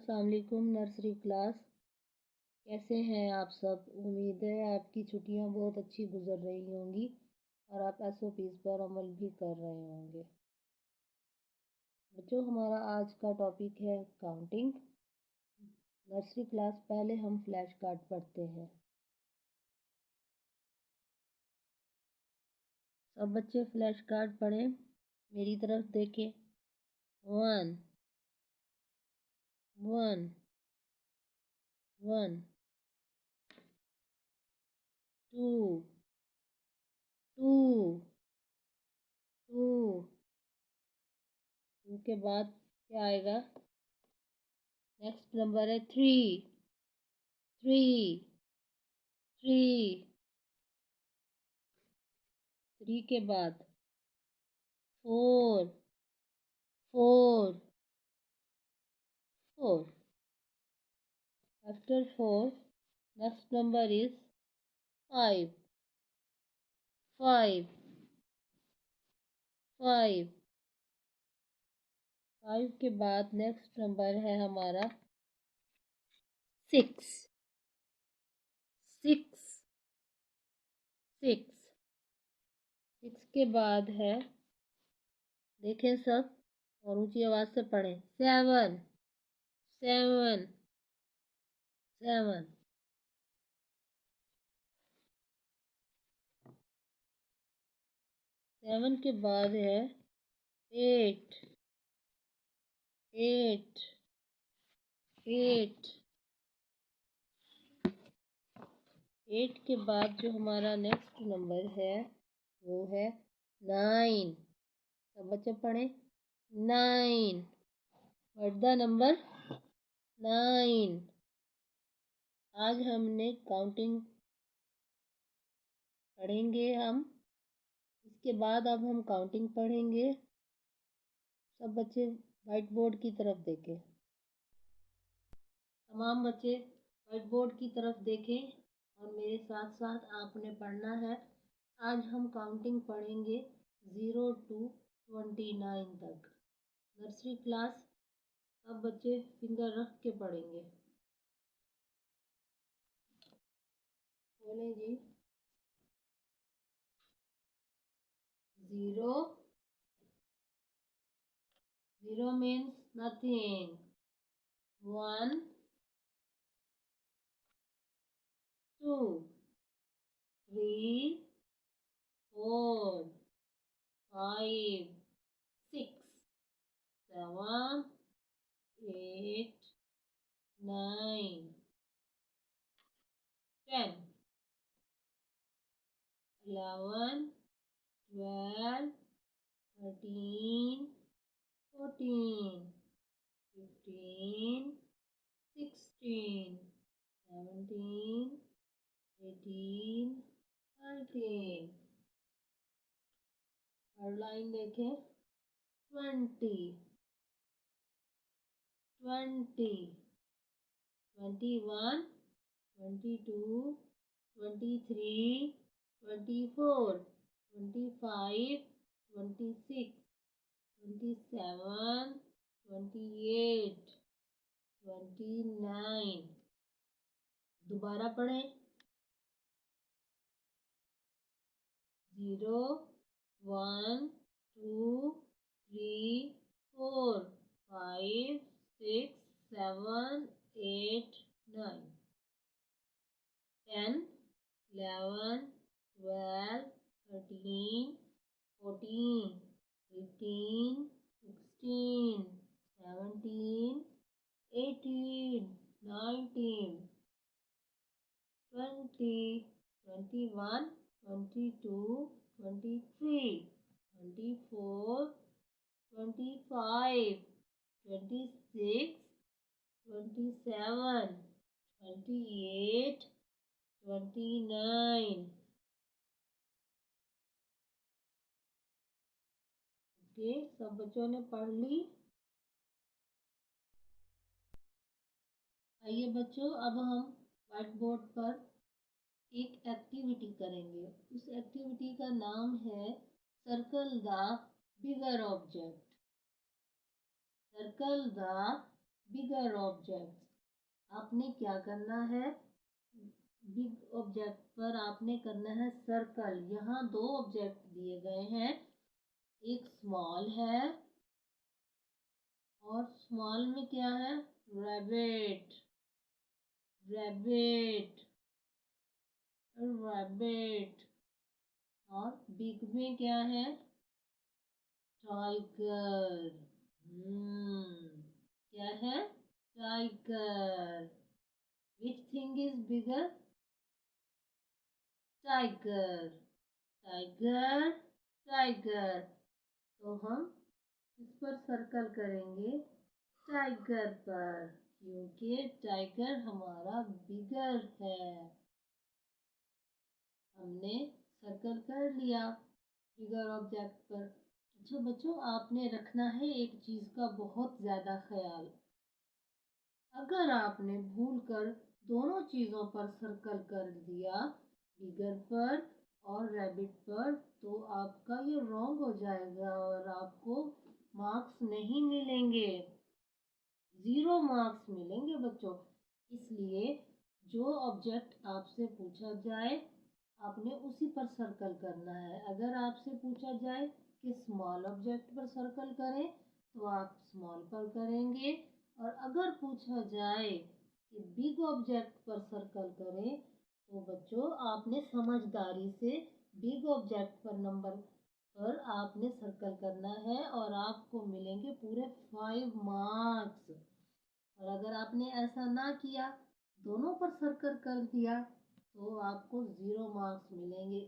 अस्सलाम वालेकुम nursery class. कैसे हैं आप सब? उम्मीद है आपकी छुट्टियां बहुत अच्छी गुजर रही होंगी और आप एसओपीज़ पर अमल भी कर रहे होंगे। बच्चों, हमारा आज का टॉपिक है काउंटिंग। नर्सरी क्लास पहले हम फ्लैश कार्ड पढ़ते हैं। सब बच्चे फ्लैश कार्ड पढ़ें, मेरी तरफ देखें। 1 1 1 2 2 2 2 के बाद क्या आएगा? नेक्स्ट नंबर है 3 3 3 3 के बाद 4 4 4 after 4 next number is 5 5 5 5 के बाद नेक्स्ट नंबर है हमारा 6 6 6 6 के बाद है, देखें सब और ऊंची आवाज से पढ़ें, 7 7 7 7 के बाद है 8 8 8 8 के बाद जो हमारा नेक्स्ट नंबर है वो है 9। सब बच्चे पढ़े 9। What the number 9। आज हमने काउंटिंग पढ़ेंगे हम। इसके बाद अब हम काउंटिंग पढ़ेंगे। सब बच्चे व्हाइट बोर्ड की तरफ देखें। तमाम बच्चे व्हाइट बोर्ड की तरफ देखें और मेरे साथ साथ आपने पढ़ना है। आज हम काउंटिंग पढ़ेंगे 0 to 29 तक। नर्सरी क्लास सब बच्चे फिंगर रख के पढ़ेंगे। बोलें जी। 0 0 means nothing। 1 2 3 4 5 6 7 8 9 10 11 12 13 14 15 16 17 18 19। और लाइन देखें 20 21 22 23 24 25 26 27 28 29। दोबारा पढ़ें 0 1 2 3 4 5 6 7 8 9 10 11 12 13 14 15 16 17 18 19 20 21 22 23 24 25 26 27 28 29। ओके, सब बच्चों ने पढ़ ली। आइए बच्चों, अब हम व्हाइट बोर्ड पर एक एक्टिविटी करेंगे। उस एक्टिविटी का नाम है circle the bigger object. Circle the bigger object. आपने क्या करना है, बिग ऑब्जेक्ट पर आपने करना है सर्कल। यहाँ दो ऑब्जेक्ट दिए गए हैं, एक स्मॉल है और स्मॉल में क्या है, रैबिट, रैबिट, रैबिट। और बिग में क्या है, टाइगर। क्या है, tiger. Which thing is bigger, tiger, tiger, tiger. तो हम इस पर सर्कल करेंगे, टाइगर पर, क्योंकि टाइगर हमारा बिगर है। हमने सर्कल कर लिया बिगर ऑब्जेक्ट पर। अच्छा बच्चों, आपने रखना है एक चीज का बहुत ज्यादा ख्याल। अगर आपने भूलकर दोनों चीजों पर सर्कल कर दिया, बिगर पर और रैबिट पर, तो आपका ये रॉन्ग हो जाएगा और आपको मार्क्स नहीं मिलेंगे, 0 मार्क्स मिलेंगे बच्चों। इसलिए जो ऑब्जेक्ट आपसे पूछा जाए आपने उसी पर सर्कल करना है। अगर आपसे पूछा जाए कि स्मॉल ऑब्जेक्ट पर सर्कल करें तो आप स्मॉल पर करेंगे, और अगर पूछा जाए कि बिग ऑब्जेक्ट पर सर्कल करें तो बच्चों आपने समझदारी से बिग ऑब्जेक्ट पर नंबर पर आपने सर्कल करना है और आपको मिलेंगे पूरे 5 मार्क्स। और अगर आपने ऐसा ना किया, दोनों पर सर्कल कर दिया, तो आपको 0 मार्क्स मिलेंगे।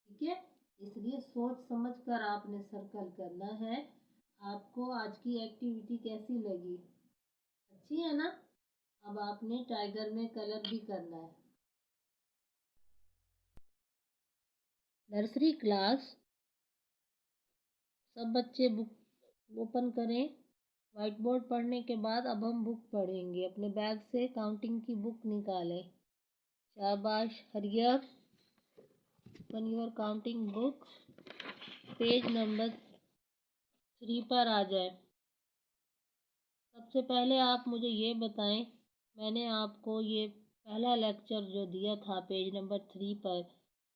ठीक है, इसलिए सोच समझ कर आपने सर्कल करना है। आपको आज की एक्टिविटी कैसी लगी, अच्छी है ना? अब आपने टाइगर में कलर भी करना है। नर्सरी क्लास, सब बच्चे बुक ओपन करें। व्हाइट बोर्ड पढ़ने के बाद अब हम बुक पढ़ेंगे। अपने बैग से काउंटिंग की बुक निकालें। शाबाश, hurry up. Open your counting book, page number 3 पर आ जाए। सबसे पहले आप मुझे ये बताएं, मैंने आपको ये पहला लेक्चर जो दिया था पेज नंबर 3 पर,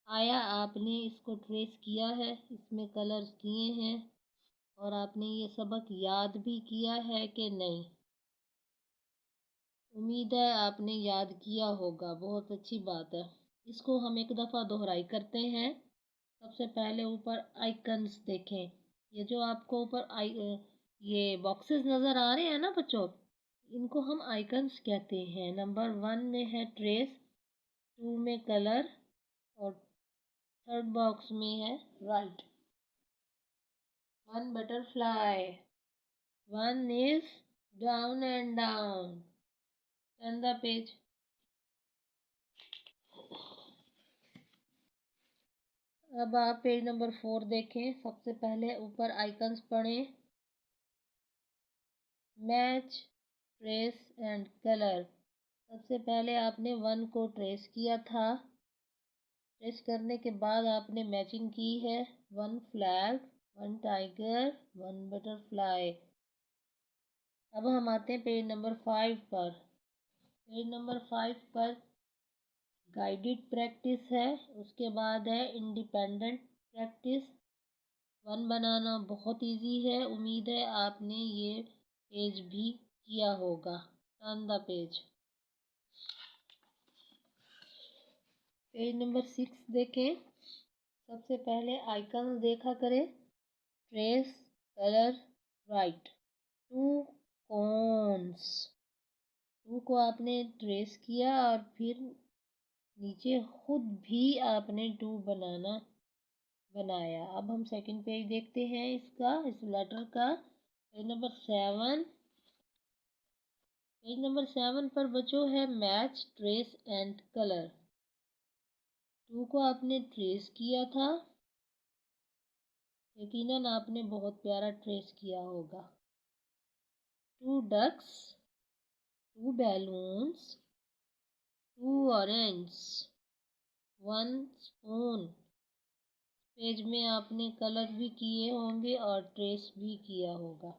आया आपने इसको ट्रेस किया है, इसमें कलर्स किए हैं और आपने ये सबक याद भी किया है कि नहीं? उम्मीद है आपने याद किया होगा, बहुत अच्छी बात है। इसको हम एक दफ़ा दोहराई करते हैं। सबसे पहले ऊपर आइकन्स देखें, ये जो आपको ऊपर ये बॉक्सेस नज़र आ रहे हैं ना बच्चों, इनको हम आइकन्स कहते हैं। नंबर 1 में है ट्रेस, 2 में कलर और थर्ड बॉक्स में है right. 1 butterfly, 1 is down and down, turn the page। अब आप पेज नंबर 4 देखें। सबसे पहले ऊपर आइकन्स पढ़ें, मैच, ट्रेस एंड कलर। सबसे पहले आपने 1 को ट्रेस किया था, ट्रेस करने के बाद आपने मैचिंग की है, 1 फ्लैग, 1 टाइगर, 1 बटरफ्लाई। अब हम आते हैं पेज नंबर 5 पर। पेज नंबर 5 पर गाइडेड प्रैक्टिस है, उसके बाद है इंडिपेंडेंट प्रैक्टिस। 1 बनाना बहुत इजी है, उम्मीद है आपने ये पेज भी किया होगा। Turn the page. Page number 6 देखें। सबसे पहले आइकन्स देखा करें, ट्रेस, कलर, राइट। 2 कॉन्स, 2 को आपने ट्रेस किया और फिर नीचे खुद भी आपने 2 बनाया। अब हम सेकंड पेज देखते हैं इसका, इस लेटर का। पेज नंबर 7, पेज नंबर 7 पर बच्चों है मैच, ट्रेस एंड कलर। 2 को आपने ट्रेस किया था, यकीनन आपने बहुत प्यारा ट्रेस किया होगा। 2 ducks, 2 balloons, 2 orange, 1 spoon. Page में आपने कलर भी किए होंगे और ट्रेस भी किया होगा।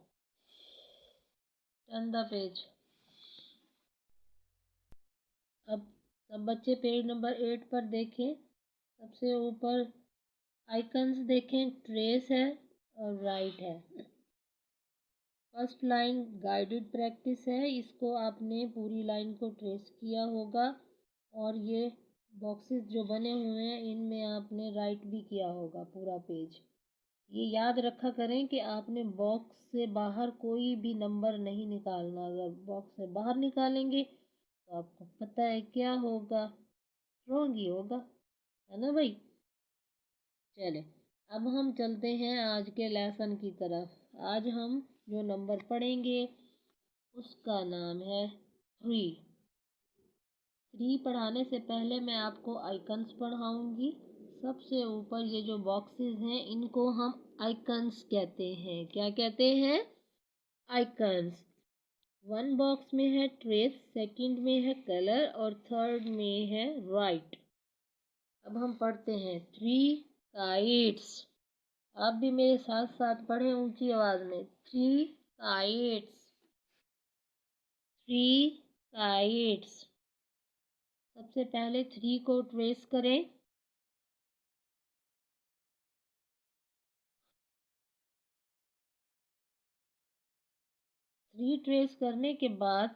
Turn the page. अब सब बच्चे पेज नंबर 8 पर देखें। सबसे ऊपर आइकन्स देखें, ट्रेस है और राइट है। फर्स्ट लाइन गाइडेड प्रैक्टिस है, इसको आपने पूरी लाइन को ट्रेस किया होगा और ये बॉक्सेस जो बने हुए हैं इनमें आपने राइट भी किया होगा पूरा पेज। ये याद रखा करें कि आपने बॉक्स से बाहर कोई भी नंबर नहीं निकालना। अगर बॉक्स से बाहर निकालेंगे तो आपको पता है क्या होगा, रॉन्ग ही होगा, है ना भाई। चले अब हम चलते हैं आज के लेसन की तरफ। आज हम जो नंबर पढ़ेंगे उसका नाम है 3। 3 पढ़ाने से पहले मैं आपको आइकन्स पढ़ाऊंगी। सबसे ऊपर ये जो बॉक्सेस हैं इनको हम आइकन्स कहते हैं। क्या कहते हैं? आइकन्स। 1 बॉक्स में है ट्रेस, सेकंड में है कलर और थर्ड में है राइट। अब हम पढ़ते हैं 3 काइट्स। आप भी मेरे साथ साथ पढ़ें ऊंची आवाज में। 3 काइट्स। 3 काइट्स। सबसे पहले 3 को ट्रेस करें। 3 ट्रेस करने के बाद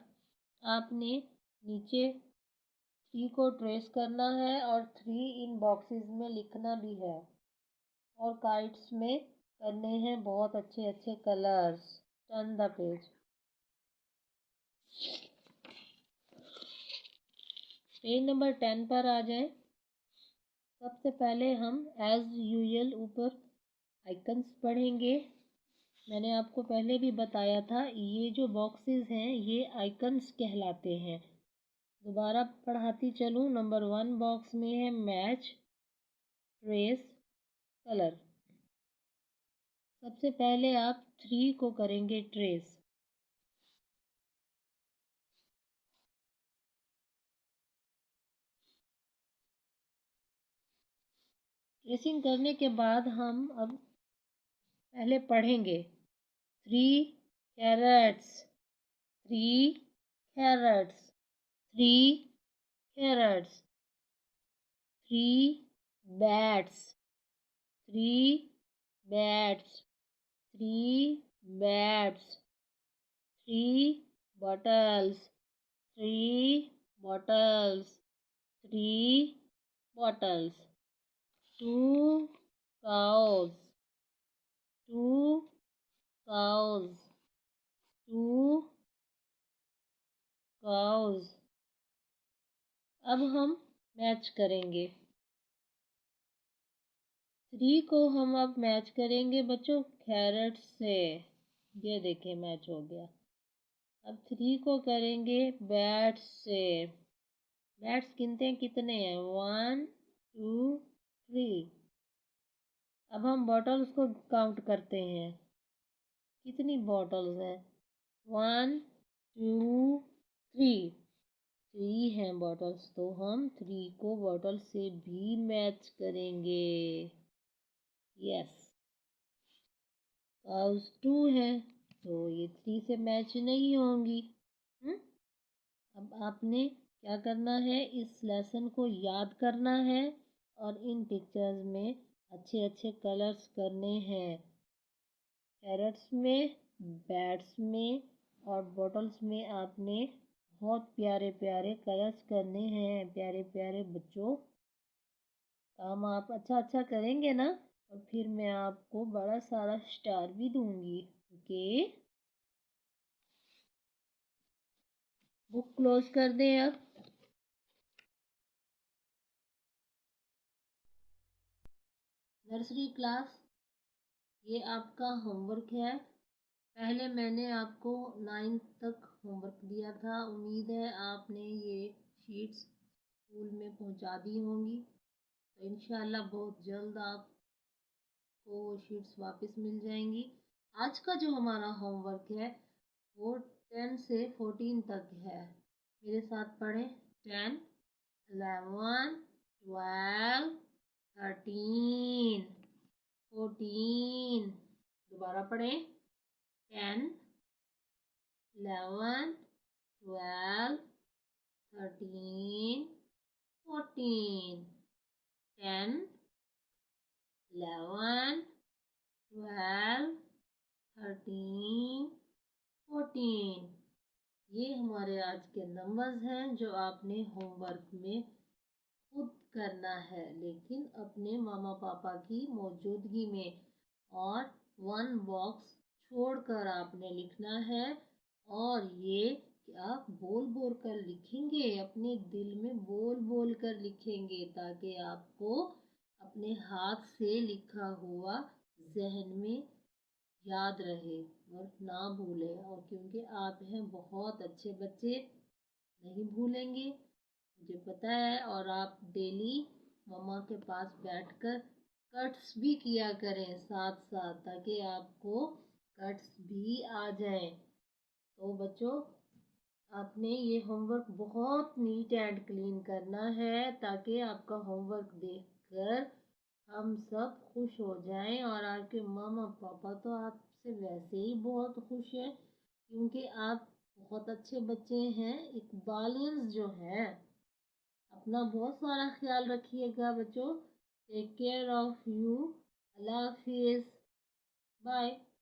आपने नीचे 3 को ट्रेस करना है और 3 इन बॉक्सेस में लिखना भी है और काइट्स में करने हैं बहुत अच्छे अच्छे colours. Turn the page. Page number 10 पर आ जाएं। सबसे पहले हम एज यूजुअल ऊपर आइकन्स पढ़ेंगे। मैंने आपको पहले भी बताया था ये जो बॉक्सेस हैं ये आइकन्स कहलाते हैं। दोबारा पढ़ाती चलूँ। नंबर 1 बॉक्स में है मैच, ट्रेस, कलर। सबसे पहले आप 3 को करेंगे ट्रेस। ट्रेसिंग करने के बाद हम अब पहले पढ़ेंगे 3 carrots, 3 carrots, 3 carrots, 3 bats, 3 bats, 3 bats, 3 bottles, 3 bottles, 3 bottles, 2 cows, 2 cows, 2 cows। अब हम मैच करेंगे। 3 को हम अब मैच करेंगे बच्चों कैरेट से। ये देखिए मैच हो गया। अब 3 को करेंगे बैट्स से। बैट्स गिनते हैं कितने हैं, 1 2 3। अब हम बॉटल्स को काउंट करते हैं, कितनी बॉटल्स हैं, 1 2 3। 3 हैं बॉटल्स, तो हम 3 को बॉटल से भी मैच करेंगे। यस। काउस 2 है तो ये 3 से मैच नहीं होंगी। अब आपने क्या करना है, इस लेसन को याद करना है और इन पिक्चर्स में अच्छे अच्छे कलर्स करने हैं। कैरेट्स में, बैट्स में और बॉटल्स में आपने बहुत प्यारे प्यारे कलर्स करने हैं। प्यारे प्यारे बच्चों, काम आप अच्छा अच्छा करेंगे ना और फिर मैं आपको बड़ा सारा स्टार भी दूंगी। ओके, बुक क्लोज कर दें अब। नर्सरी क्लास, ये आपका होमवर्क है। पहले मैंने आपको 9 तक होमवर्क दिया था। उम्मीद है आपने ये शीट्स स्कूल में पहुंचा दी होंगी। तो इंशाल्लाह बहुत जल्द आपको वो शीट्स वापस मिल जाएंगी। आज का जो हमारा होमवर्क है वो 10 से 14 तक है। मेरे साथ पढ़ें। 10 11 12 13 14। दोबारा पढ़ें। 10 11, 12, 13, 14, 10, 11, 12, 13, 14। ये हमारे आज के नंबर्स हैं जो आपने होमवर्क में खुद करना है, लेकिन अपने मामा पापा की मौजूदगी में। और वन बॉक्स छोड़कर आपने लिखना है। और ये कि आप बोल बोल कर लिखेंगे, अपने दिल में बोल बोल कर लिखेंगे, ताकि आपको अपने हाथ से लिखा हुआ जहन में याद रहे और ना भूले। और क्योंकि आप हैं बहुत अच्छे बच्चे, नहीं भूलेंगे, मुझे पता है। और आप डेली मम्मा के पास बैठकर कट्स भी किया करें साथ साथ, ताकि आपको कट्स भी आ जाए। तो बच्चों, आपने ये होमवर्क बहुत नीट एंड क्लीन करना है, ताकि आपका होमवर्क देखकर हम सब खुश हो जाएं। और आपके मामा पापा तो आपसे वैसे ही बहुत खुश हैं, क्योंकि आप बहुत अच्छे बच्चे हैं, इकबालियंस जो हैं। अपना बहुत सारा ख्याल रखिएगा बच्चों। Take care of you. Allah हाफिज़। बाय।